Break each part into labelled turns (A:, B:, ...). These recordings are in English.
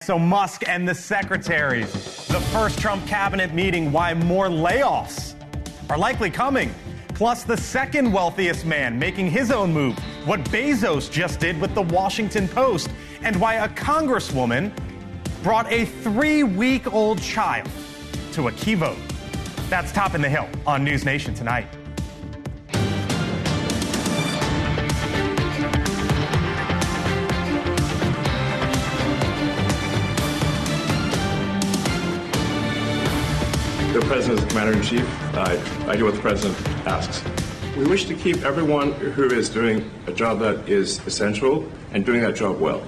A: So Musk and the secretaries, the first Trump cabinet meeting, why more layoffs are likely coming. Plus the second wealthiest man making his own move, what Bezos just did with the Washington Post, and why a congresswoman brought a 3-week-old child to a key vote. That's Topping the Hill on NewsNation tonight.
B: The President is the Commander-in-Chief. I do what the President asks. We wish to keep everyone who is doing a job that is essential and doing that job well.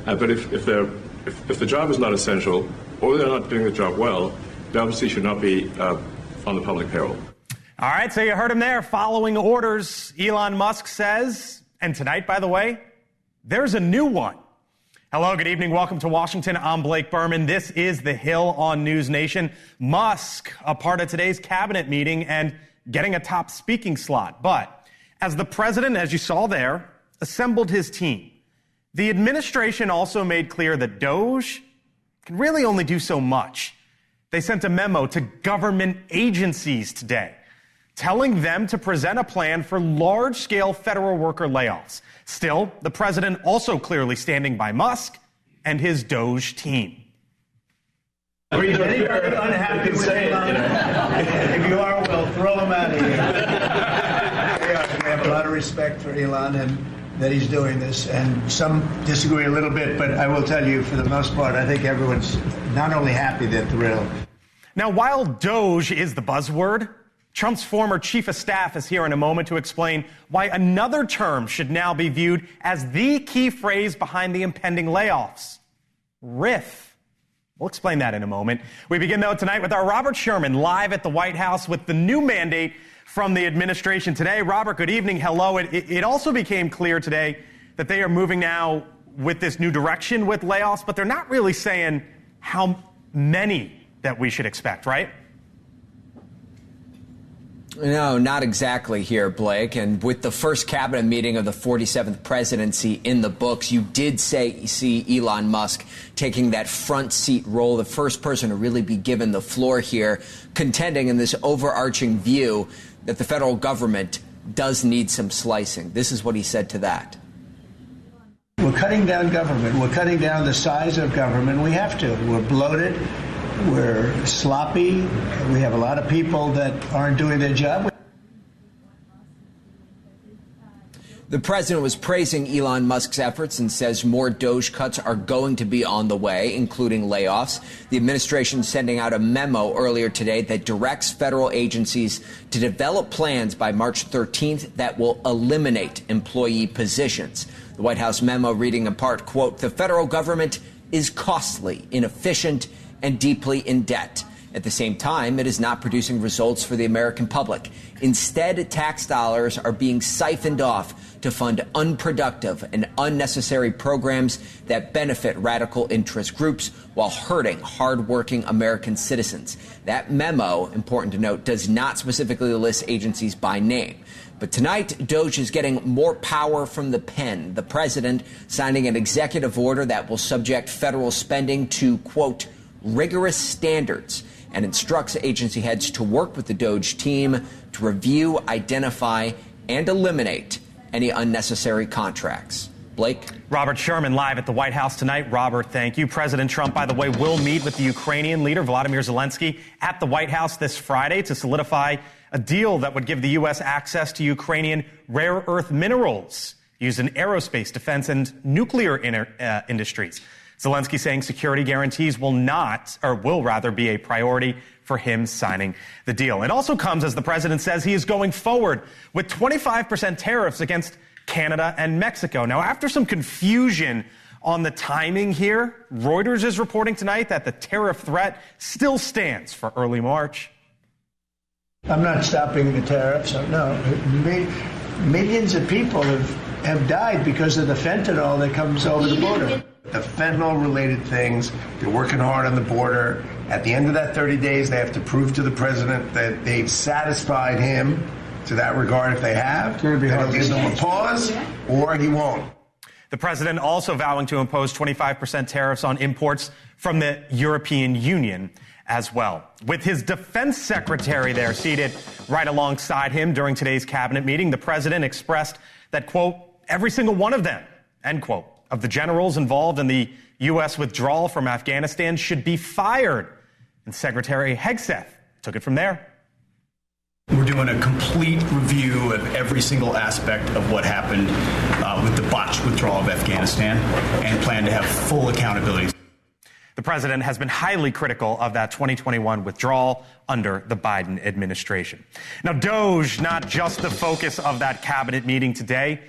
B: But if the job is not essential or they're not doing the job well, they obviously should not be on the public payroll.
A: All right, so you heard him there. Following orders, Elon Musk says, and tonight, by the way, there's a new one. Hello, good evening. Welcome to Washington. I'm Blake Berman. This is The Hill on NewsNation. Musk, a part of today's cabinet meeting and getting a top speaking slot. But as the president, as you saw there, assembled his team, the administration also made clear that DOJ can really only do so much. They sent a memo to government agencies today, telling them to present a plan for large-scale federal worker layoffs. Still, the president also clearly standing by Musk and his DOJ team.
C: Are you very unhappy with Elon? If you are, well, throw him out of here. We have a lot of respect for Elon and that he's doing this, and some disagree a little bit, but I will tell you, for the most part, I think everyone's not only happy, they're thrilled.
A: Now, while DOJ is the buzzword, Trump's former chief of staff is here in a moment to explain why another term should now be viewed as the key phrase behind the impending layoffs. RIF. We'll explain that in a moment. We begin, though, tonight with our Robert Sherman live at the White House with the new mandate from the administration today. Robert, good evening. Hello. It also became clear today that they are moving now with this new direction with layoffs, but they're not really saying how many that we should expect, right?
D: No, not exactly here, Blake. And with the first cabinet meeting of the 47th presidency in the books, you did see Elon Musk taking that front seat role, the first person to really be given the floor here, contending in this overarching view that the federal government does need some slicing. This is what he said to that.
C: We're cutting down government. We're cutting down the size of government. We have to. We're bloated. We're sloppy. We have a lot of people that aren't doing their job.
D: The president was praising Elon Musk's efforts and says more DOJ cuts are going to be on the way, including layoffs. The administration sending out a memo earlier today that directs federal agencies to develop plans by March 13th that will eliminate employee positions. The White House memo reading in part, quote, "The federal government is costly, inefficient, and deeply in debt. At the same time, it is not producing results for the American public. Instead, tax dollars are being siphoned off to fund unproductive and unnecessary programs that benefit radical interest groups while hurting hardworking American citizens." That memo, important to note, does not specifically list agencies by name. But tonight, DOJ is getting more power from the pen. The president signing an executive order that will subject federal spending to, quote, rigorous standards, and instructs agency heads to work with the DOJ team to review, identify, and eliminate any unnecessary contracts. Blake?
A: Robert Sherman live at the White House tonight. Robert, thank you. President Trump, by the way, will meet with the Ukrainian leader, Volodymyr Zelensky, at the White House this Friday to solidify a deal that would give the U.S. access to Ukrainian rare earth minerals used in aerospace, defense, and nuclear industries. Zelensky saying security guarantees will rather be a priority for him signing the deal. It also comes as the president says he is going forward with 25% tariffs against Canada and Mexico. Now, after some confusion on the timing here, Reuters is reporting tonight that the tariff threat still stands for early March.
C: I'm not stopping the tariffs. No. Millions of people have died because of the fentanyl that comes over the border. The fentanyl-related things, they're working hard on the border. At the end of that 30 days, they have to prove to the president that they've satisfied him to that regard. If they have, then he'll give them a pause, or he won't.
A: The president also vowing to impose 25% tariffs on imports from the European Union as well. With his defense secretary there seated right alongside him during today's cabinet meeting, the president expressed that, quote, every single one of them, end quote, of the generals involved in the U.S. withdrawal from Afghanistan should be fired. And Secretary Hegseth took it from there.
E: We're doing a complete review of every single aspect of what happened with the botched withdrawal of Afghanistan and plan to have full accountability.
A: The president has been highly critical of that 2021 withdrawal under the Biden administration. Now, DOGE, not just the focus of that cabinet meeting today.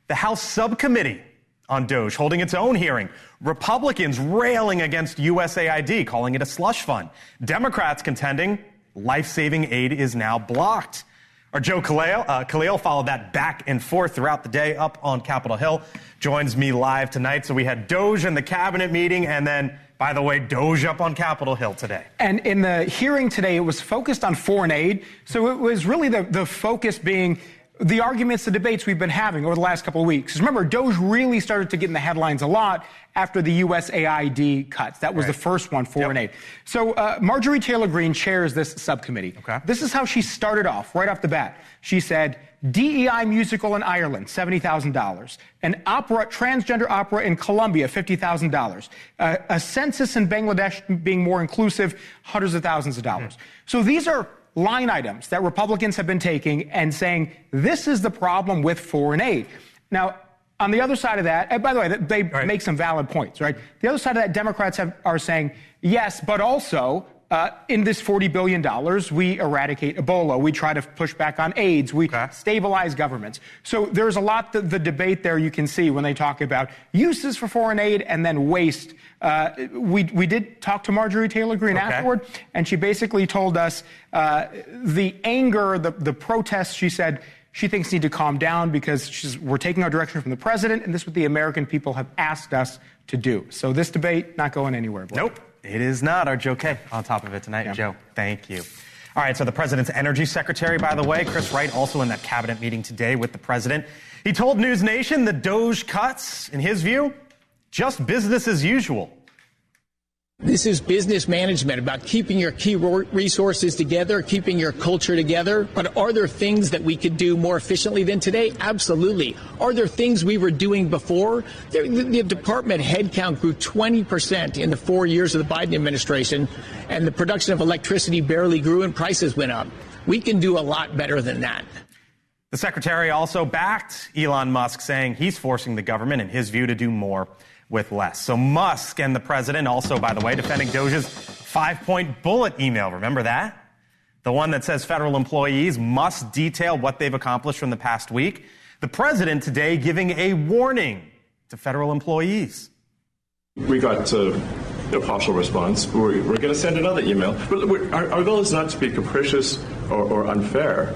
A: The House subcommittee on DOGE holding its own hearing. Republicans railing against USAID, calling it a slush fund. Democrats contending life-saving aid is now blocked. Our Joe Khalil followed that back and forth throughout the day up on Capitol Hill. Joins me live tonight. So we had DOGE in the cabinet meeting and then, by the way, DOGE up on Capitol Hill today.
F: And in the hearing today, it was focused on foreign aid. So it was really the focus being the arguments, the debates we've been having over the last couple of weeks. Remember, DOGE really started to get in the headlines a lot after the USAID cuts. That was the first one, foreign aid. So Marjorie Taylor Greene chairs this subcommittee. Okay. This is how she started off, right off the bat. She said, DEI musical in Ireland, $70,000. An opera, transgender opera in Colombia, $50,000. A census in Bangladesh being more inclusive, hundreds of thousands of dollars. So these are line items that Republicans have been taking and saying, this is the problem with foreign aid. Now, on the other side of that, and by the way, they make some valid points, right? The other side of that, Democrats are saying, yes, but also, in this $40 billion, we eradicate Ebola. We try to push back on AIDS. We stabilize governments. So there's a lot, the debate there you can see when they talk about uses for foreign aid and then waste. We did talk to Marjorie Taylor Greene afterward, and she basically told us the anger, the protests, she said, she thinks need to calm down because we're taking our direction from the president, and this is what the American people have asked us to do. So this debate not going anywhere. Blake.
A: Nope, it is not. Our Joe K on top of it tonight. Joe, thank you. All right, so the president's energy secretary, by the way, Chris Wright, also in that cabinet meeting today with the president. He told NewsNation the DOGE cuts, in his view, just business as usual.
G: This is business management, about keeping your key resources together, keeping your culture together. But are there things that we could do more efficiently than today? Absolutely. Are there things we were doing before? The department headcount grew 20% in the 4 years of the Biden administration, and the production of electricity barely grew and prices went up. We can do a lot better than that.
A: The secretary also backed Elon Musk, saying he's forcing the government, in his view, to do more with less. So Musk and the president also, by the way, defending DOGE's 5-point bullet email. Remember that? The one that says federal employees must detail what they've accomplished from the past week. The president today giving a warning to federal employees.
B: We got a partial response. We're going to send another email. But our goal is not to be capricious or unfair.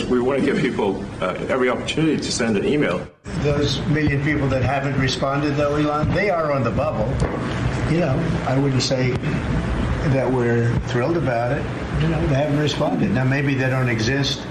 B: We want to give people every opportunity to send an email.
C: Those million people that haven't responded, though, Elon, they are on the bubble. You know, I wouldn't say that we're thrilled about it. You know, they haven't responded. Now, maybe they don't exist.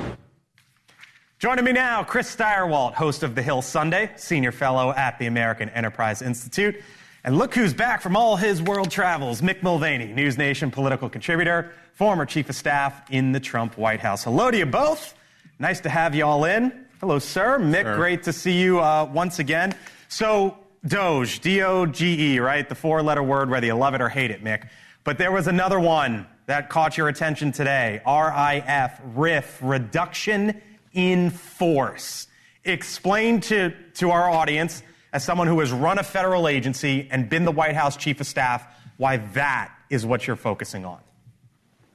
A: Joining me now, Chris Steyerwalt, host of The Hill Sunday, senior fellow at the American Enterprise Institute. And look who's back from all his world travels, Mick Mulvaney, NewsNation political contributor, former chief of staff in the Trump White House. Hello to you both. Nice to have you all in. Hello, sir. Mick, great to see you once again. So, DOGE, D-O-G-E, right? The four-letter word, whether you love it or hate it, Mick. But there was another one that caught your attention today, R-I-F, RIF, reduction in force. Explain to our audience, as someone who has run a federal agency and been the White House chief of staff, why that is what you're focusing on.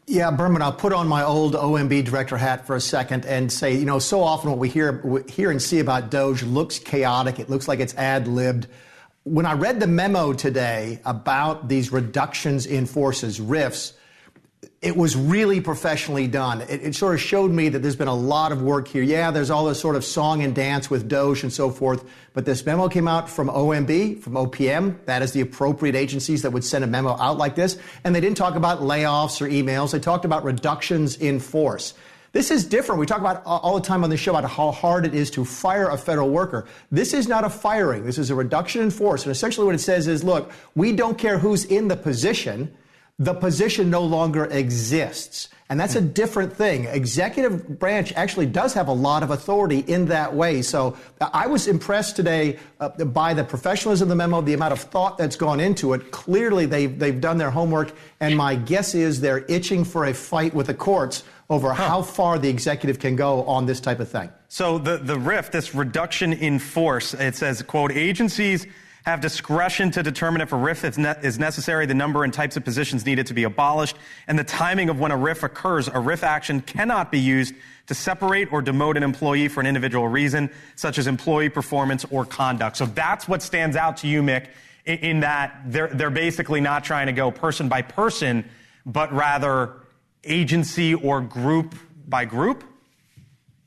H: Yeah, Berman, I'll put on my old OMB director hat for a second and say, you know, so often what we hear and see about DOGE looks chaotic. It looks like it's ad-libbed. When I read the memo today about these reductions in forces, RIFs, it was really professionally done. It sort of showed me that there's been a lot of work here. Yeah, there's all this sort of song and dance with DOGE and so forth, but this memo came out from OMB, from OPM. That is the appropriate agencies that would send a memo out like this. And they didn't talk about layoffs or emails. They talked about reductions in force. This is different. We talk about all the time on the show about how hard it is to fire a federal worker. This is not a firing. This is a reduction in force. And essentially what it says is, look, we don't care who's in the position no longer exists. And that's a different thing. Executive branch actually does have a lot of authority in that way. So I was impressed today by the professionalism of the memo, the amount of thought that's gone into it. Clearly, they've done their homework, and my guess is they're itching for a fight with the courts over how far the executive can go on this type of thing.
A: So the RIF, this reduction in force, it says, quote, agencies have discretion to determine if a RIF is necessary, the number and types of positions needed to be abolished, and the timing of when a RIF occurs. A RIF action cannot be used to separate or demote an employee for an individual reason, such as employee performance or conduct. So that's what stands out to you, Mick, in that they're basically not trying to go person by person, but rather agency or group by group?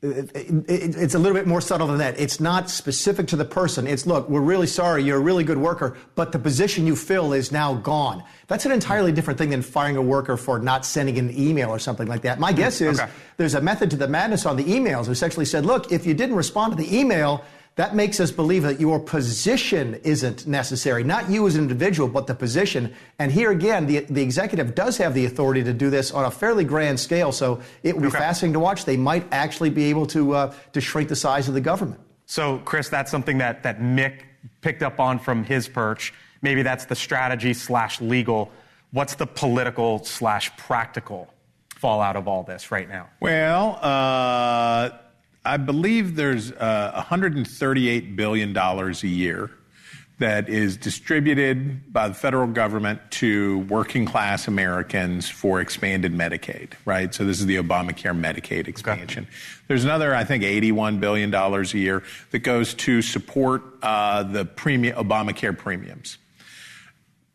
H: It's a little bit more subtle than that. It's not specific to the person. It's, look, we're really sorry, you're a really good worker, but the position you fill is now gone. That's an entirely different thing than firing a worker for not sending an email or something like that. My guess is there's a method to the madness on the emails. Who essentially said, look, if you didn't respond to the email, that makes us believe that your position isn't necessary, not you as an individual, but the position. And here again, the executive does have the authority to do this on a fairly grand scale, so it will be fascinating to watch. They might actually be able to shrink the size of the government.
A: So, Chris, that's something that Mick picked up on from his perch. Maybe that's the strategy / legal. What's the political / practical fallout of all this right now?
I: Well, I believe there's $138 billion a year that is distributed by the federal government to working class Americans for expanded Medicaid, right? So this is the Obamacare Medicaid expansion. There's another, I think, $81 billion a year that goes to support the Obamacare premiums.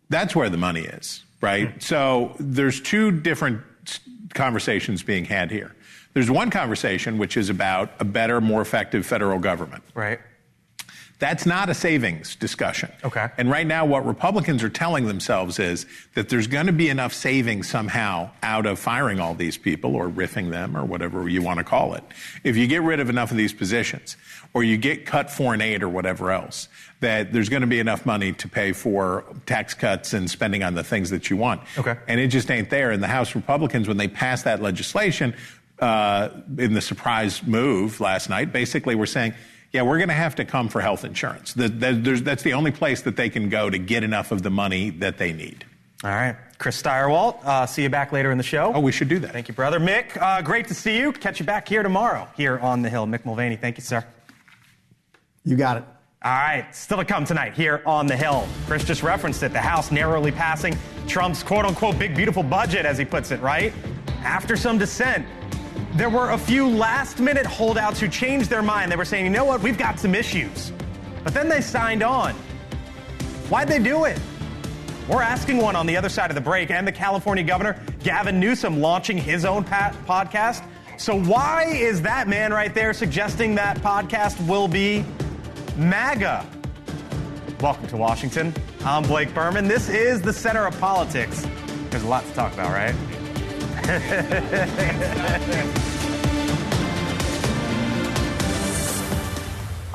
I: That's where the money is, right? So there's two different conversations being had here. There's one conversation which is about a better, more effective federal government.
A: Right.
I: That's not a savings discussion.
A: Okay.
I: And right now what Republicans are telling themselves is that there's going to be enough savings somehow out of firing all these people or riffing them or whatever you want to call it. If you get rid of enough of these positions or you get cut foreign aid or whatever else, that there's going to be enough money to pay for tax cuts and spending on the things that you want.
A: Okay.
I: And it just ain't there. And the House Republicans, when they passed that legislation, in the surprise move last night, basically we're saying, yeah, we're going to have to come for health insurance. That's the only place that they can go to get enough of the money that they need.
A: All right. Chris Steyerwalt, see you back later in the show.
I: Oh, we should do that.
A: Thank you, brother. Mick, great to see you. Catch you back here tomorrow here on The Hill. Mick Mulvaney, thank you, sir.
H: You got it.
A: All right, still to come tonight here on The Hill. Chris just referenced it, the House narrowly passing Trump's quote-unquote big, beautiful budget, as he puts it, right? After some dissent, there were a few last-minute holdouts who changed their mind. They were saying, you know what, we've got some issues. But then they signed on. Why'd they do it? We're asking one on the other side of the break. And the California governor, Gavin Newsom, launching his own podcast. So why is that man right there suggesting that podcast will be MAGA? Welcome to Washington. I'm Blake Berman. This is the center of politics. There's a lot to talk about, right?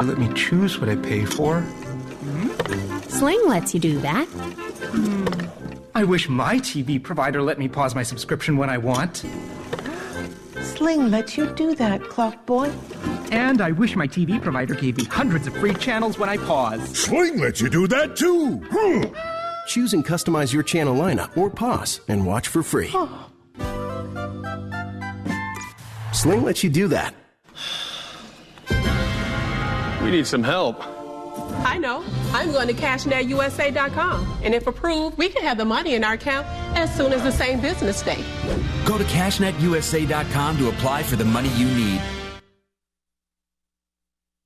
J: Let me choose what I pay for.
K: Sling lets you do that.
J: I wish my TV provider let me pause my subscription when I want.
L: Sling lets you do that, Clock Boy.
J: And I wish my TV provider gave me hundreds of free channels when I pause.
M: Sling lets you do that too. Choose and customize your channel lineup or pause and watch for free.
L: Oh.
M: Sling lets you do that.
N: We need some help.
O: I know. I'm going to CashNetUSA.com. And if approved, we can have the money in our account as soon as the same business day.
P: Go to CashNetUSA.com to apply for the money you need.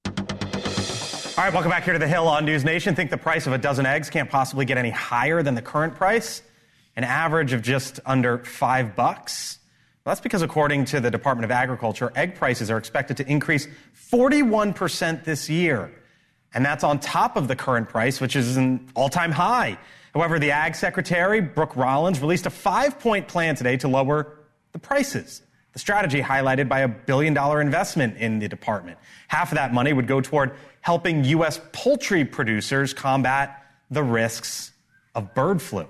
A: All right, welcome back here to The Hill on NewsNation. Think the price of a dozen eggs can't possibly get any higher than the current price? An average of just under $5. Well, that's because according to the Department of Agriculture, egg prices are expected to increase 41% this year. And that's on top of the current price, which is an all-time high. However, the Ag Secretary, Brooke Rollins, released a 5-point plan today to lower the prices. The strategy highlighted by $1 billion investment in the department. Half of that money would go toward helping U.S. poultry producers combat the risks of bird flu.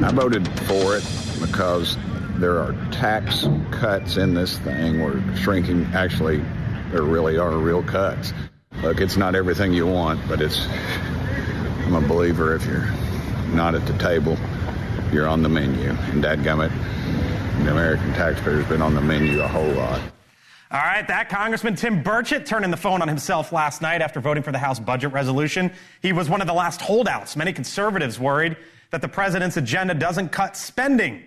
Q: I voted for it because there are tax cuts in this thing. We're shrinking. Actually, there really are real cuts. Look, it's not everything you want, but I'm a believer if you're not at the table, you're on the menu. And dadgummit, the American taxpayer's been on the menu a whole lot.
A: All right, that Congressman Tim Burchett turning the phone on himself last night after voting for the House budget resolution. He was one of the last holdouts. Many conservatives worried that the president's agenda doesn't cut spending.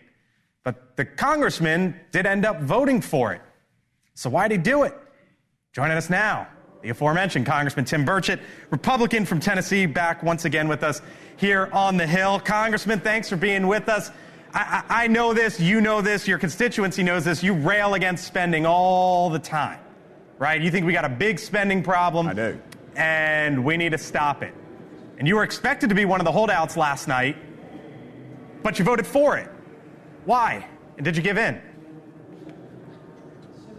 A: But the congressman did end up voting for it. So why'd he do it? Joining us now, the aforementioned Congressman Tim Burchett, Republican from Tennessee, back once again with us here on the Hill. Congressman, thanks for being with us. I know this, you know this, your constituency knows this. You rail against spending all the time, right? You think we got a big spending problem.
Q: I do.
A: And we need to stop it. And you were expected to be one of the holdouts last night, but you voted for it. Why? And did you give in?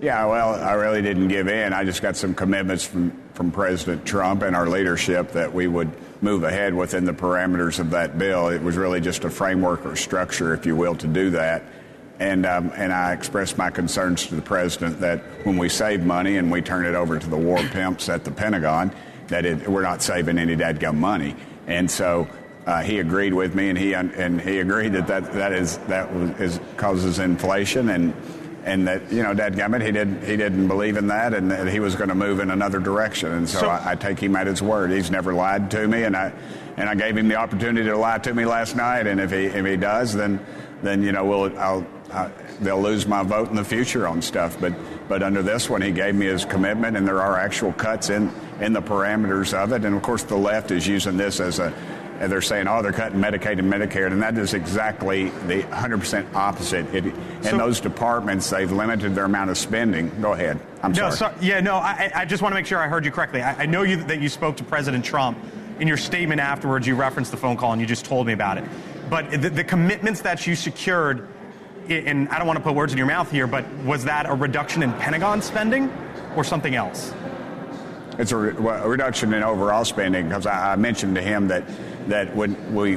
R: Yeah, well, I really didn't give in. I just got some commitments from President Trump and our leadership that we would move ahead within the parameters of that bill. It was really just a framework or structure, if you will, to do that. And I expressed my concerns to the president that when we save money and we turn it over to the war pimps at the Pentagon, that we're not saving any dadgum money. And so he agreed with me, and he agreed that causes inflation, and that, you know, dadgummit, he didn't believe in that, and that he was going to move in another direction. And so I take him at his word. He's never lied to me, and I gave him the opportunity to lie to me last night. And if he does, then you know they'll lose my vote in the future on stuff. But under this one, he gave me his commitment, and there are actual cuts in the parameters of it. And of course, the left is using this as and they're saying, oh, they're cutting Medicaid and Medicare, and that is exactly the 100% opposite. In those departments, they've limited their amount of spending. Go ahead. I'm sorry.
A: I just want to make sure I heard you correctly. I know that you spoke to President Trump. In your statement afterwards, you referenced the phone call, and you just told me about it. But the commitments that you secured, and I don't want to put words in your mouth here, but was that a reduction in Pentagon spending or something else?
R: It's a reduction in overall spending, because I mentioned to him that when we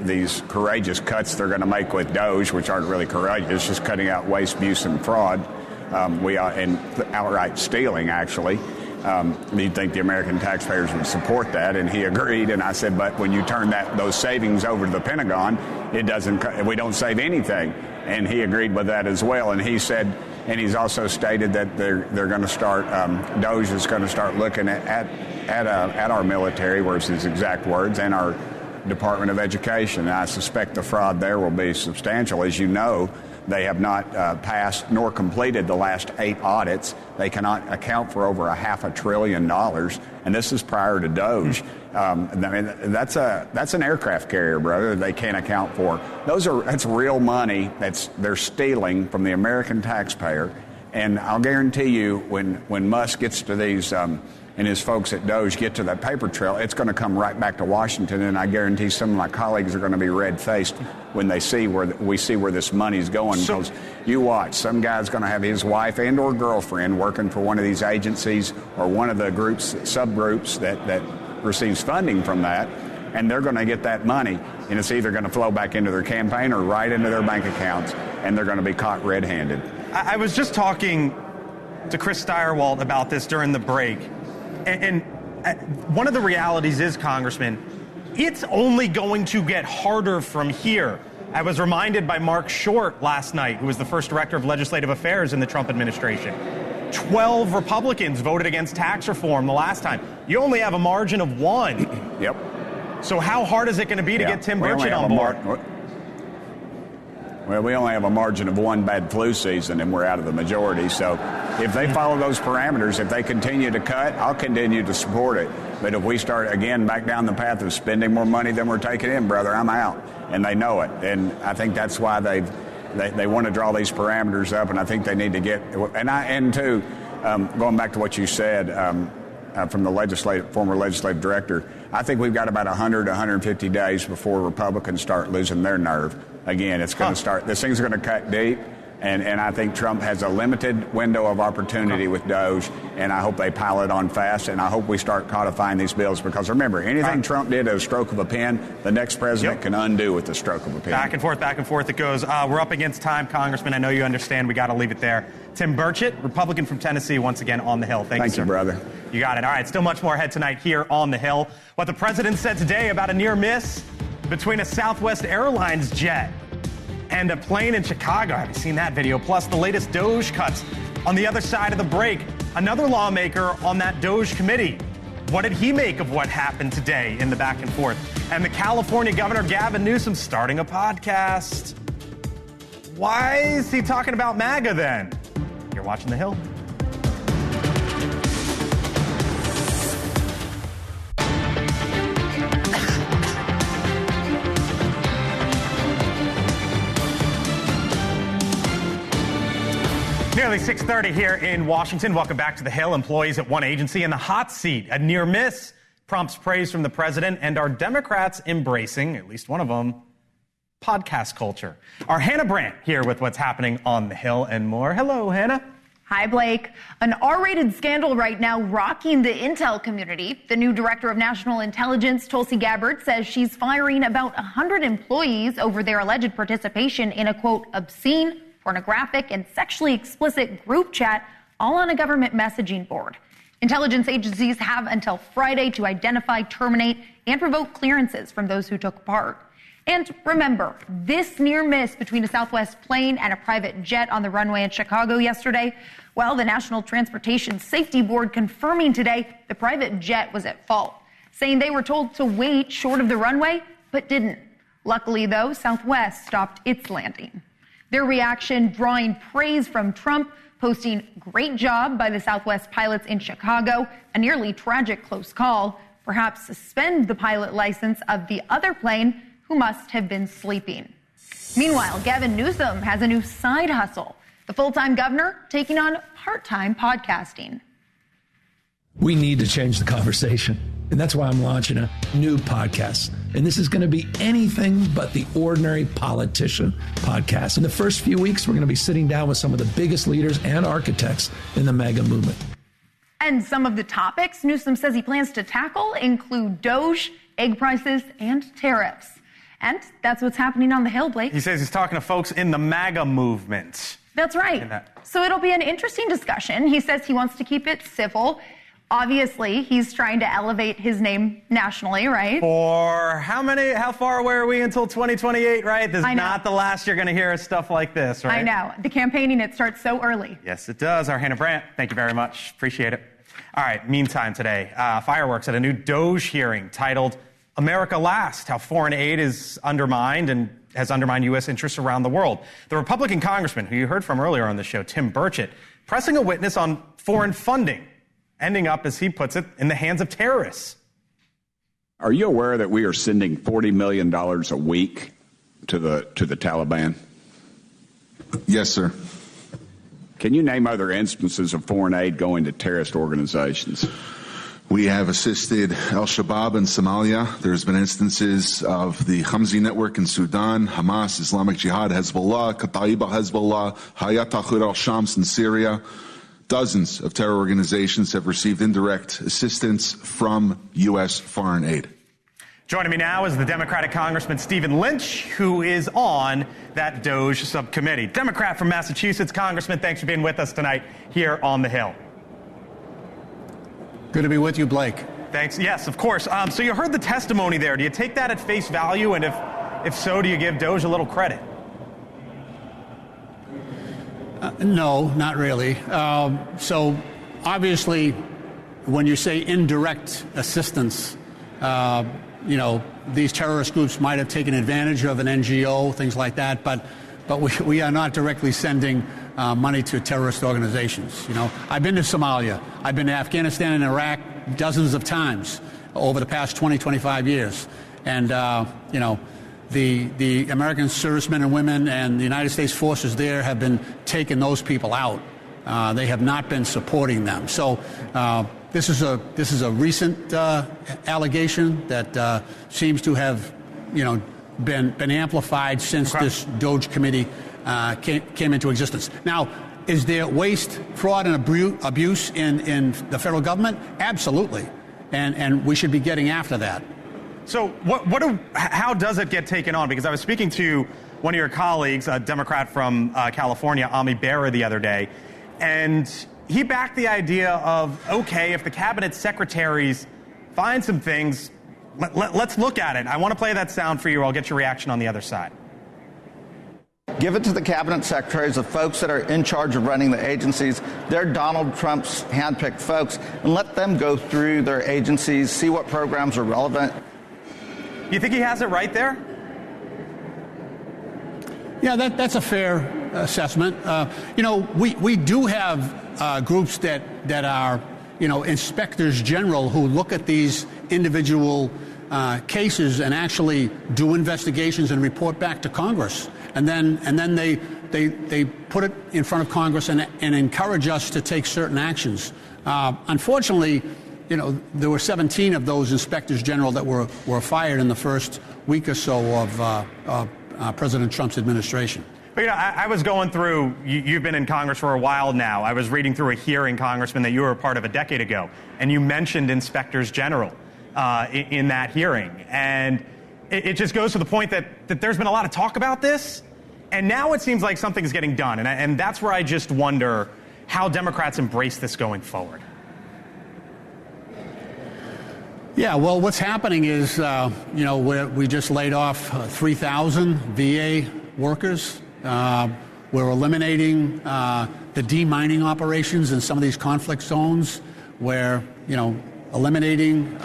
R: these courageous cuts they're going to make with DOGE, which aren't really courageous, just cutting out waste, abuse, and fraud, and outright stealing, actually. You'd think the American taxpayers would support that, and he agreed. And I said, but when you turn those savings over to the Pentagon, we don't save anything. And he agreed with that as well. And he said, and he's also stated that they're going to start, DOGE is going to start looking at our military, where's his exact words, and our Department of Education. And I suspect the fraud there will be substantial. As you know, they have not passed nor completed the last 8 audits. They cannot account for over $500 billion, and this is prior to DOGE. I mean, that's an aircraft carrier, brother. They can't account for. That's real money they're stealing from the American taxpayer. And I'll guarantee you, when Musk gets to these and his folks at DOGE get to that paper trail, it's going to come right back to Washington. And I guarantee some of my colleagues are going to be red-faced when they see where this money's going. Because you watch, some guy's going to have his wife and or girlfriend working for one of these agencies or one of the subgroups that receives funding from that, and they're going to get that money, and it's either going to flow back into their campaign or right into their bank accounts, and they're going to be caught red-handed.
A: I was just talking to Chris Steyerwalt about this during the break. And one of the realities is, Congressman, it's only going to get harder from here. I was reminded by Mark Short last night, who was the first director of legislative affairs in the Trump administration. 12 Republicans voted against tax reform the last time. You only have a margin of 1.
R: Yep.
A: So how hard is it going to be to get Tim Burchett on board?
R: Well, we only have a margin of 1 bad flu season, and we're out of the majority. So if they follow those parameters, if they continue to cut, I'll continue to support it. But if we start, again, back down the path of spending more money than we're taking in, brother, I'm out. And they know it. And I think that's why they want to draw these parameters up, and I think they need to get – and going back to what you said from the former legislative director, I think we've got about 100 to 150 days before Republicans start losing their nerve. Again, it's going to start – this thing's going to cut deep, And I think Trump has a limited window of opportunity with Doge, and I hope they pile it on fast, and I hope we start codifying these bills, because remember, anything Trump did at a stroke of a pen, the next president can undo with the stroke of a pen.
A: Back and forth it goes. We're up against time, Congressman. I know you understand. We got to leave it there. Tim Burchett, Republican from Tennessee, once again on the Hill. Thank you, sir.
R: Brother.
A: You got it. All right, still much more ahead tonight here on the Hill. What the president said today about a near miss between a Southwest Airlines jet and a plane in Chicago. Have you seen that video? Plus, the latest Doge cuts on the other side of the break. Another lawmaker on that Doge committee. What did he make of what happened today in the back and forth? And the California Governor Gavin Newsom starting a podcast. Why is he talking about MAGA then? You're watching The Hill. Nearly 6:30 here in Washington. Welcome back to The Hill. Employees at one agency in the hot seat. A near miss prompts praise from the president, and are Democrats embracing, at least one of them, podcast culture? Our Hannah Brandt here with what's happening on The Hill and more. Hello, Hannah.
S: Hi, Blake. An R-rated scandal right now rocking the intel community. The new director of national intelligence, Tulsi Gabbard, says she's firing about 100 employees over their alleged participation in a, quote, obscene, pornographic, and sexually explicit group chat, all on a government messaging board. Intelligence agencies have until Friday to identify, terminate, and revoke clearances from those who took part. And remember, this near miss between a Southwest plane and a private jet on the runway in Chicago yesterday, well, the National Transportation Safety Board confirming today the private jet was at fault, saying they were told to wait short of the runway, but didn't. Luckily, though, Southwest stopped its landing. Their reaction drawing praise from Trump, posting great job by the Southwest pilots in Chicago, a nearly tragic close call, perhaps suspend the pilot license of the other plane who must have been sleeping. Meanwhile, Gavin Newsom has a new side hustle. The full-time governor taking on part-time podcasting.
T: We need to change the conversation. And that's why I'm launching a new podcast. And this is going to be anything but the ordinary politician podcast. In the first few weeks, we're going to be sitting down with some of the biggest leaders and architects in the MAGA movement.
S: And some of the topics Newsom says he plans to tackle include Doge, egg prices, and tariffs. And that's what's happening on the Hill, Blake.
A: He says he's talking to folks in the MAGA movement.
S: That's right. So it'll be an interesting discussion. He says he wants to keep it civil. Obviously, he's trying to elevate his name nationally, right?
A: For how far away are we until 2028, right? This is not the last you're going to hear stuff like this, right?
S: I know. The campaigning, it starts so early.
A: Yes, it does. Our Hannah Brandt, thank you very much. Appreciate it. All right, meantime today, fireworks at a new Doge hearing titled America Last, how foreign aid is undermined and has undermined U.S. interests around the world. The Republican congressman, who you heard from earlier on the show, Tim Burchett, pressing a witness on foreign funding, ending up, as he puts it, in the hands of terrorists.
R: Are you aware that we are sending $40 million a week to the Taliban?
U: Yes, sir.
R: Can you name other instances of foreign aid going to terrorist organizations?
U: We have assisted al-Shabaab in Somalia. There's been instances of the Hamzi network in Sudan, Hamas, Islamic Jihad, Hezbollah, Kataib al-Hezbollah, Hayat Tahrir al-Shams in Syria. Dozens of terror organizations have received indirect assistance from U.S. foreign aid.
A: Joining me now is the Democratic Congressman Stephen Lynch, who is on that Doge subcommittee. Democrat from Massachusetts. Congressman, thanks for being with us tonight here on the Hill.
V: Good to be with you, Blake.
A: Thanks. Yes, of course. So you heard the testimony there. Do you take that at face value? And if so, do you give Doge a little credit?
V: No, not really. So obviously, when you say indirect assistance, these terrorist groups might have taken advantage of an NGO, things like that, but we are not directly sending money to terrorist organizations. I've been to Somalia. I've been to Afghanistan and Iraq dozens of times over the past 20, 25 years. And, the American servicemen and women and the United States forces there have been taking those people out. They have not been supporting them. So this is a recent allegation that seems to have, been amplified since this DOJ committee came into existence. Now, is there waste, fraud, and abuse in the federal government? Absolutely, and we should be getting after that.
A: So how does it get taken on? Because I was speaking to one of your colleagues, a Democrat from California, Ami Bera, the other day, and he backed the idea of, okay, if the cabinet secretaries find some things, let's look at it. I want to play that sound for you. I'll get your reaction on the other side.
D: Give it to the cabinet secretaries, the folks that are in charge of running the agencies. They're Donald Trump's handpicked folks, and let them go through their agencies, see what programs are relevant.
A: You think he has it right there?
V: Yeah, that's a fair assessment. We do have groups that are, inspectors general who look at these individual cases and actually do investigations and report back to Congress. And then they put it in front of Congress and encourage us to take certain actions. Unfortunately, there were 17 of those inspectors general that were fired in the first week or so of President Trump's administration.
A: But, I was going through, you've been in Congress for a while now. I was reading through a hearing, Congressman, that you were a part of a decade ago, and you mentioned inspectors general in that hearing. And it just goes to the point that there's been a lot of talk about this, and now it seems like something's getting done. And that's where I just wonder how Democrats embrace this going forward.
V: Yeah, well, what's happening is, we just laid off 3,000 VA workers. We're eliminating the demining operations in some of these conflict zones. We're, eliminating,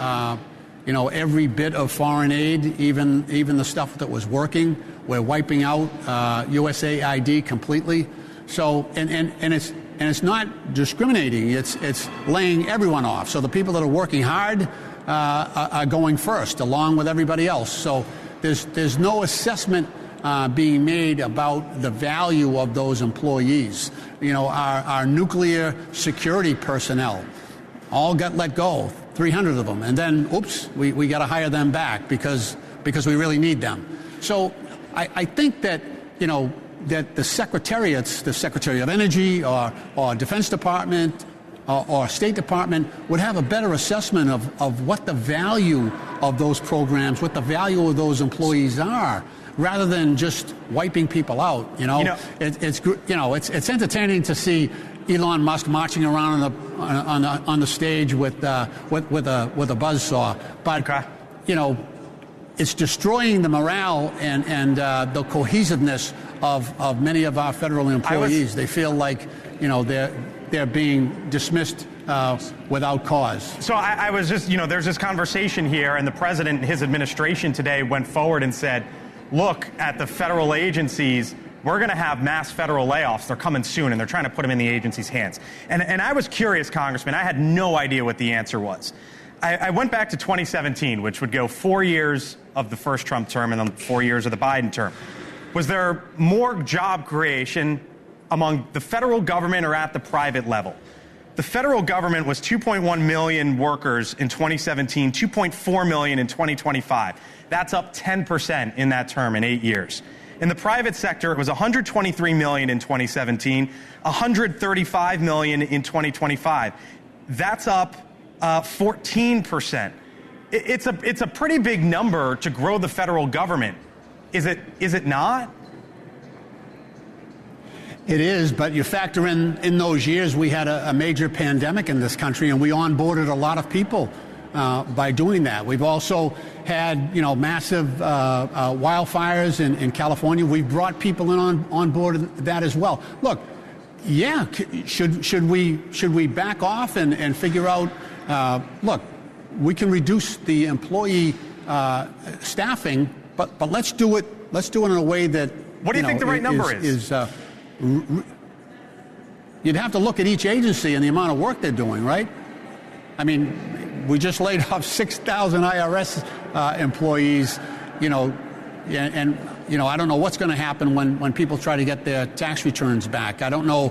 V: every bit of foreign aid, even the stuff that was working. We're wiping out USAID completely. So, and it's not discriminating. It's laying everyone off. So the people that are working hard are going first, along with everybody else. So there's no assessment being made about the value of those employees. Our nuclear security personnel all got let go, 300 of them, and then, oops, we got to hire them back because we really need them. So I think that, that the secretariats, the Secretary of Energy or Defense Department or State Department would have a better assessment of what the value of those programs, what the value of those employees are, rather than just wiping people out. It's entertaining to see Elon Musk marching around on the stage with a buzzsaw, but it's destroying the morale and the cohesiveness of many of our federal employees. They feel like they're being dismissed without cause.
A: So I was just, there's this conversation here, and the president and his administration today went forward and said, look, at the federal agencies, we're going to have mass federal layoffs. They're coming soon, and they're trying to put them in the agency's hands. And I was curious, Congressman. I had no idea what the answer was. I went back to 2017, which would go 4 years of the first Trump term and then 4 years of the Biden term. Was there more job creation among the federal government or at the private level? The federal government was 2.1 million workers in 2017, 2.4 million in 2025. That's up 10% in that term in 8 years. In the private sector, it was 123 million in 2017, 135 million in 2025. That's up 14%. It's a pretty big number to grow the federal government. Is it not?
V: It is, but you factor in those years we had a major pandemic in this country, and we onboarded a lot of people by doing that. We've also had, massive wildfires in California. We've brought people in on board that as well. Look, yeah, should we back off and figure out? Look, we can reduce the employee staffing, but let's do it. Let's do it in a way that.
A: What do you think the right number is?
V: You'd have to look at each agency and the amount of work they're doing, right? I mean, we just laid off 6,000 IRS employees, and I don't know what's going to happen when people try to get their tax returns back. I don't know,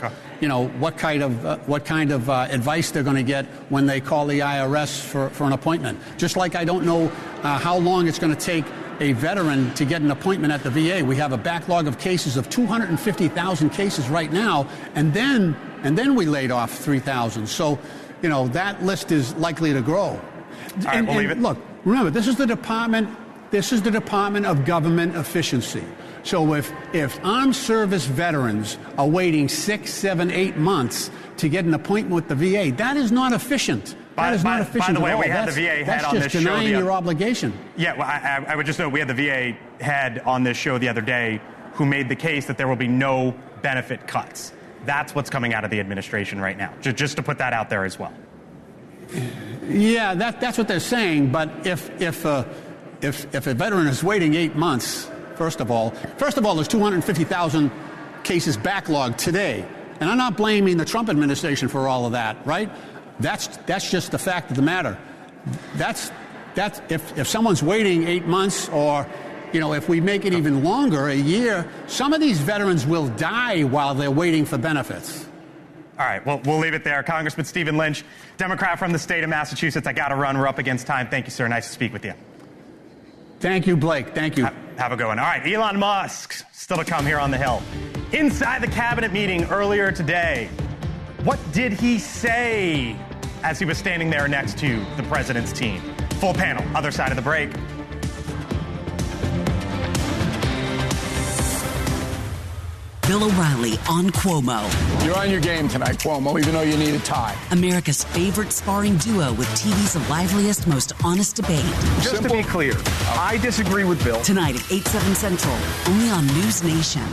V: what kind of advice they're going to get when they call the IRS for an appointment. Just like I don't know how long it's going to take a veteran to get an appointment at the VA. We have a backlog of cases of 250,000 cases right now, and then we laid off 3,000. So, that list is likely to grow.
A: All right, we'll leave it.
V: Look, remember, this is the Department of Government Efficiency. So if armed service veterans are waiting 6, 7, 8 months to get an appointment with the VA, that is not efficient. That is not efficient.
A: By the way,
V: at all.
A: we had the VA head on this show.
V: That's just denying your obligation.
A: Yeah, well, I would just note we had the VA head on this show the other day who made the case that there will be no benefit cuts. That's what's coming out of the administration right now, just to put that out there as well.
V: Yeah, that's what they're saying. But if a veteran is waiting 8 months, first of all, there's 250,000 cases backlogged today, and I'm not blaming the Trump administration for all of that, right? That's just the fact of the matter. That's if someone's waiting 8 months, or if we make it even longer, a year, some of these veterans will die while they're waiting for benefits.
A: All right, well, we'll leave it there. Congressman Stephen Lynch, Democrat from the state of Massachusetts. I got to run. We're up against time. Thank you, sir. Nice to speak with you.
V: Thank you, Blake. Thank you.
A: Have a good one. All right, Elon Musk, still to come here on the Hill. Inside the cabinet meeting earlier today, what did he say as he was standing there next to the president's team? Full panel, other side of the break.
E: Bill O'Reilly on Cuomo.
F: You're on your game tonight, Cuomo, even though you need a tie.
E: America's favorite sparring duo with TV's liveliest, most honest debate.
F: Just to be clear, I disagree with Bill.
E: Tonight at 8/7 Central, only on NewsNation.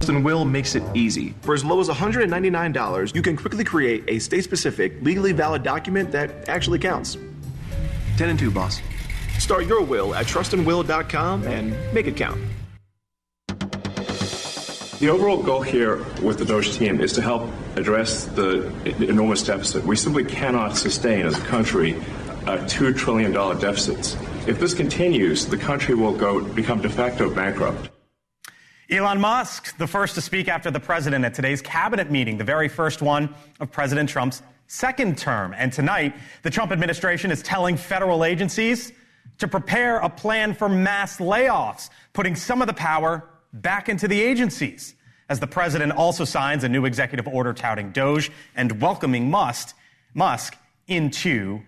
W: Trust and Will makes it easy. For as low as $199, you can quickly create a state-specific, legally valid document that actually counts. 10 and 2, boss. Start your will at trustandwill.com and make it count.
B: The overall goal here with the Doge team is to help address the enormous deficit. We simply cannot sustain as a country $2 trillion deficits. If this continues, the country will become de facto bankrupt.
A: Elon Musk, the first to speak after the president at today's cabinet meeting, the very first one of President Trump's second term. And tonight, the Trump administration is telling federal agencies to prepare a plan for mass layoffs, putting some of the power back into the agencies, as the president also signs a new executive order touting Doge and welcoming Musk into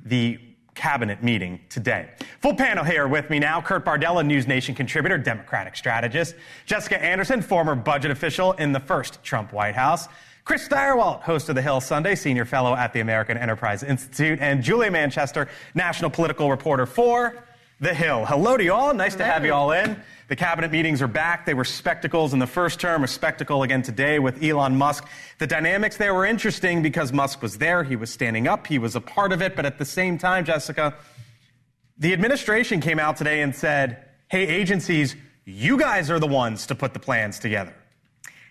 A: the cabinet meeting today. Full panel here with me now. Kurt Bardella, NewsNation contributor, Democratic strategist. Jessica Anderson, former budget official in the first Trump White House. Chris Stirewalt, host of The Hill Sunday, senior fellow at the American Enterprise Institute. And Julia Manchester, national political reporter for The Hill. Hello to you all. Nice to have you all in. The cabinet meetings are back. They were spectacles in the first term, a spectacle again today with Elon Musk. The dynamics there were interesting because Musk was there. He was standing up. He was a part of it. But at the same time, Jessica, the administration came out today and said, hey, agencies, you guys are the ones to put the plans together.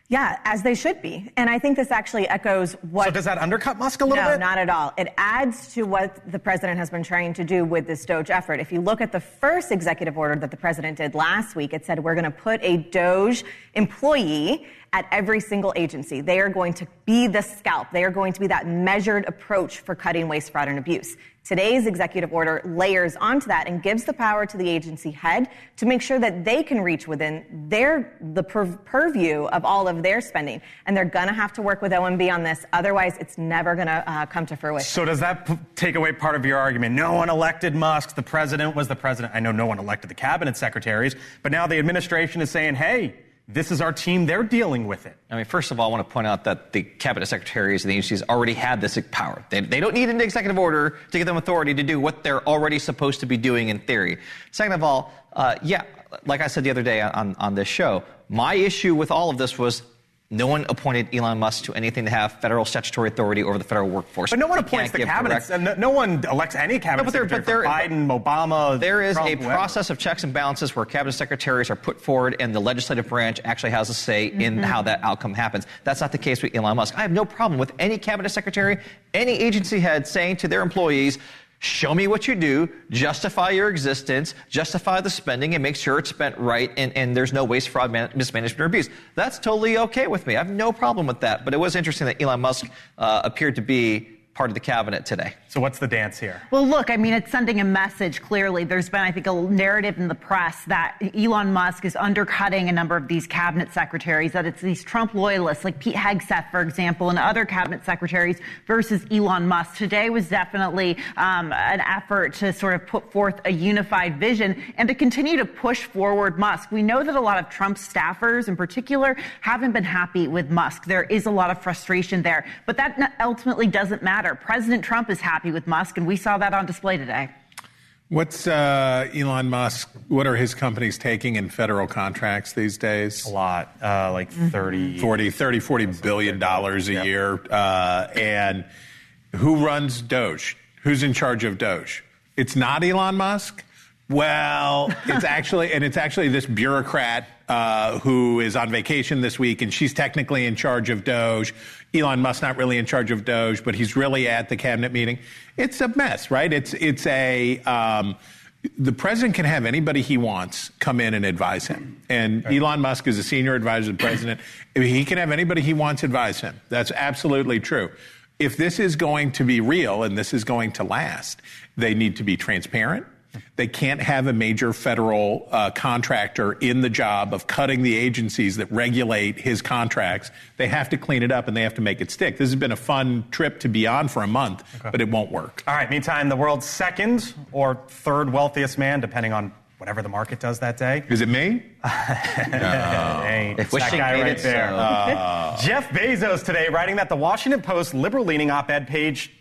X: Yeah, as they should be. And I think this actually echoes what...
A: So does that undercut Musk a little bit?
X: No, not at all. It adds to what the president has been trying to do with this Doge effort. If you look at the first executive order that the president did last week, it said we're going to put a Doge employee at every single agency. They are going to be the scalp. They are going to be that measured approach for cutting waste, fraud, and abuse. Today's executive order layers onto that and gives the power to the agency head to make sure that they can reach within the purview of all of their spending. And they're going to have to work with OMB on this. Otherwise, it's never going to come to fruition.
A: So does that take away part of your argument? No one elected Musk. The president was the president. I know no one elected the cabinet secretaries. But now the administration is saying, hey, this is our team. They're dealing with it.
Y: I mean, first of all, I want to point out that the cabinet secretaries and the agencies already had this power. They don't need an executive order to give them authority to do what they're already supposed to be doing in theory. Second of all, like I said the other day on this show, my issue with all of this was no one appointed Elon Musk to anything to have federal statutory authority over the federal workforce.
A: But no one appoints the cabinets. No one elects any cabinet secretary for Biden, Obama,
Y: There is
A: Trump,
Y: a
A: whoever.
Y: process of checks and balances where cabinet secretaries are put forward and the legislative branch actually has a say in how that outcome happens. That's not the case with Elon Musk. I have no problem with any cabinet secretary, any agency head saying to their employees, show me what you do, justify your existence, justify the spending, and make sure it's spent right, and there's no waste, fraud, mismanagement, or abuse. That's totally okay with me. I have no problem with that. But it was interesting that Elon Musk appeared to be part of the cabinet today.
A: So what's the dance here?
C: Well, look, I mean, it's sending a message clearly. There's been, I think, a narrative in the press that Elon Musk is undercutting a number of these cabinet secretaries, that it's these Trump loyalists like Pete Hegseth, for example, and other cabinet secretaries versus Elon Musk. Today was definitely an effort to sort of put forth a unified vision and to continue to push forward Musk. We know that a lot of Trump staffers in particular haven't been happy with Musk. There is a lot of frustration there, but that ultimately doesn't matter. President Trump is happy with Musk, and we saw that on display today.
G: What's Elon Musk, what are his companies taking in federal contracts these days?
A: A lot, like
G: 40 billion dollars a year. And who runs Doge? Who's in charge of Doge? It's not Elon Musk? Well, it's actually this bureaucrat who is on vacation this week, and she's technically in charge of Doge. Elon Musk's not really in charge of Doge, but he's really at the cabinet meeting. It's a mess, right? The president can have anybody he wants come in and advise him. And Elon Musk is a senior advisor to the president. He can have anybody he wants advise him. That's absolutely true. If this is going to be real and this is going to last, they need to be transparent. They can't have a major federal contractor in the job of cutting the agencies that regulate his contracts. They have to clean it up and they have to make it stick. This has been a fun trip to be on for a month, but it won't work.
A: All right, meantime, the world's second or third wealthiest man, depending on whatever the market does that day.
G: Is it me?
A: Hey, it's that guy right there. Jeff Bezos today writing that the Washington Post liberal-leaning op-ed page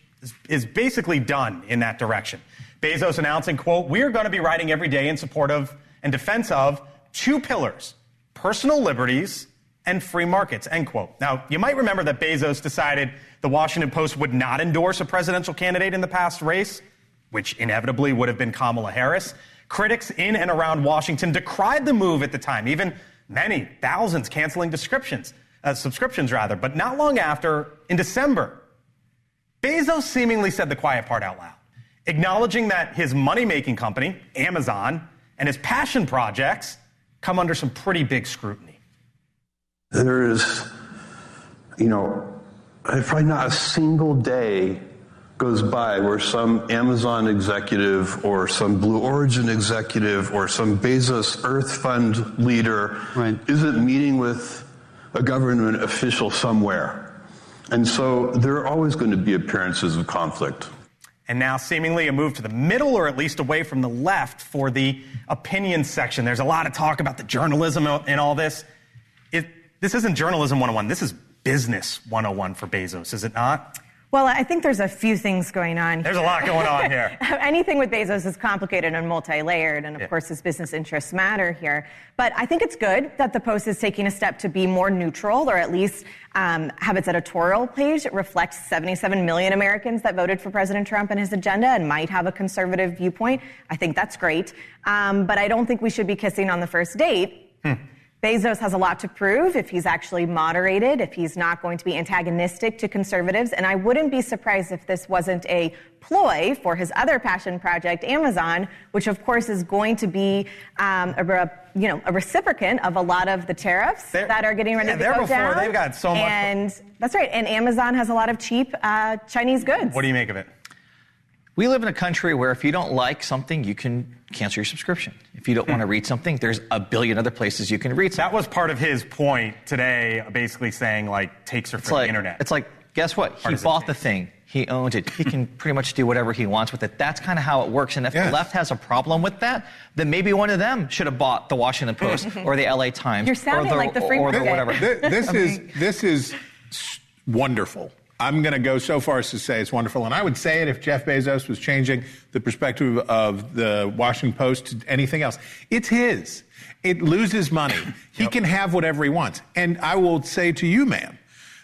A: is basically done in that direction. Bezos announcing, quote, "We are going to be writing every day in support of and defense of two pillars, personal liberties and free markets," end quote. Now, you might remember that Bezos decided the Washington Post would not endorse a presidential candidate in the past race, which inevitably would have been Kamala Harris. Critics in and around Washington decried the move at the time, even many thousands canceling subscriptions, but not long after, in December, Bezos seemingly said the quiet part out loud, acknowledging that his money-making company, Amazon, and his passion projects come under some pretty big scrutiny.
H: There is, probably not a single day goes by where some Amazon executive or some Blue Origin executive or some Bezos Earth Fund leader isn't meeting with a government official somewhere. And so there are always going to be appearances of conflict.
A: And now seemingly a move to the middle, or at least away from the left, for the opinion section. There's a lot of talk about the journalism in all this. This isn't journalism 101. This is business 101 for Bezos, is it not?
X: Well, I think there's a few things going on.
A: There's a lot going on here.
X: Anything with Bezos is complicated and multi-layered, and of course his business interests matter here. But I think it's good that the Post is taking a step to be more neutral, or at least have its editorial page reflect 77 million Americans that voted for President Trump and his agenda and might have a conservative viewpoint. I think that's great. But I don't think we should be kissing on the first date. Bezos has a lot to prove if he's actually moderated, if he's not going to be antagonistic to conservatives. And I wouldn't be surprised if this wasn't a ploy for his other passion project, Amazon, which of course is going to be a reciprocant of a lot of the tariffs that are getting ready to go down.
A: They've got so much.
X: And that's right. And Amazon has a lot of cheap Chinese goods.
A: What do you make of it?
Y: We live in a country where if you don't like something, you can cancel your subscription. If you don't want to read something, there's a billion other places you can read something.
A: That was part of his point today, basically saying, takes her from the internet.
Y: It's like, guess what? He bought the thing. He owns it. He can pretty much do whatever he wants with it. That's kind of how it works. And if the left has a problem with that, then maybe one of them should have bought the Washington Post or the LA Times.
X: You're sounding like the free market.
Y: Or whatever.
G: This is wonderful. I'm going to go so far as to say it's wonderful. And I would say it if Jeff Bezos was changing the perspective of the Washington Post to anything else. It's his. It loses money. He can have whatever he wants. And I will say to you, ma'am,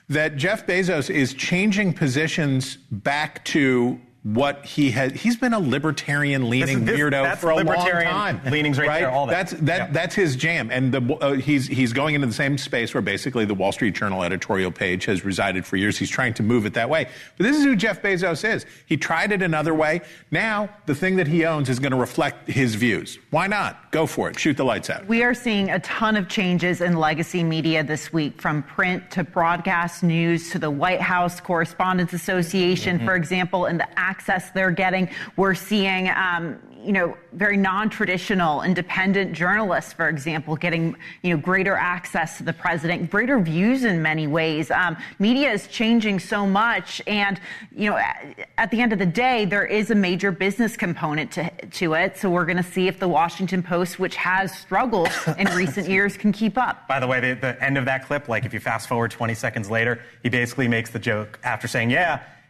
G: that Jeff Bezos is changing positions back to what he's been a libertarian-leaning weirdo for a long time.
A: Leanings right there, all that.
G: That's his jam, and he's going into the same space where basically the Wall Street Journal editorial page has resided for years. He's trying to move it that way. But this is who Jeff Bezos is. He tried it another way. Now the thing that he owns is going to reflect his views. Why not? Go for it. Shoot the lights out.
C: We are seeing a ton of changes in legacy media this week, from print to broadcast news to the White House Correspondents Association, for example, and the access they're getting. We're seeing, very non-traditional independent journalists, for example, getting, greater access to the president, greater views in many ways. Media is changing so much. And, at the end of the day, there is a major business component to it. So we're going to see if the Washington Post, which has struggled in recent years, can keep up.
A: By the way, the end of that clip, like if you fast forward 20 seconds later, he basically makes the joke after saying,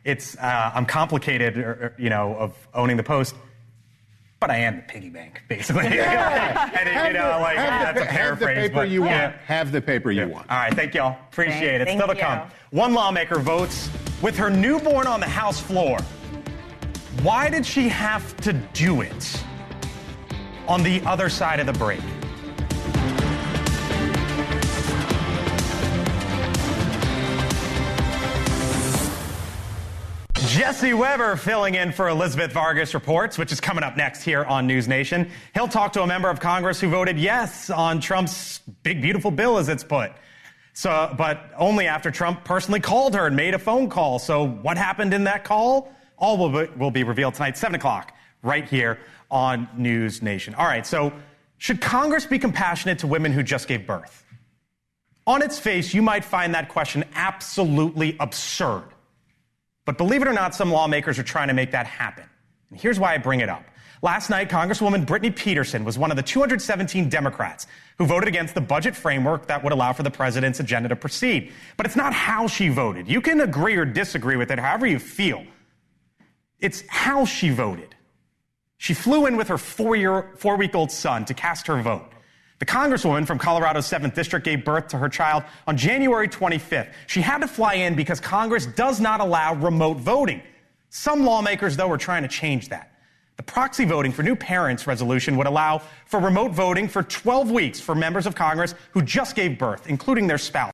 A: it's I'm complicated, of owning the Post, but I am the piggy bank, basically. That's a paraphrase.
G: Have the paper you want. Have the paper you want.
A: All right, thank y'all. Appreciate it.
X: Thank
A: Still to come. One lawmaker votes with her newborn on the House floor. Why did she have to do it? On the other side of the break. Jesse Weber filling in for Elizabeth Vargas Reports, which is coming up next here on NewsNation. He'll talk to a member of Congress who voted yes on Trump's big, beautiful bill, as it's put. But only after Trump personally called her and made a phone call. So what happened in that call? All will be revealed tonight, 7 o'clock, right here on NewsNation. All right, so should Congress be compassionate to women who just gave birth? On its face, you might find that question absolutely absurd. But believe it or not, some lawmakers are trying to make that happen. And here's why I bring it up. Last night, Congresswoman Brittany Peterson was one of the 217 Democrats who voted against the budget framework that would allow for the president's agenda to proceed. But it's not how she voted. You can agree or disagree with it however you feel. It's how she voted. She flew in with her 4-week-old son to cast her vote. The Congresswoman from Colorado's 7th District gave birth to her child on January 25th. She had to fly in because Congress does not allow remote voting. Some lawmakers, though, are trying to change that. The proxy voting for new parents resolution would allow for remote voting for 12 weeks for members of Congress who just gave birth, including their spouse.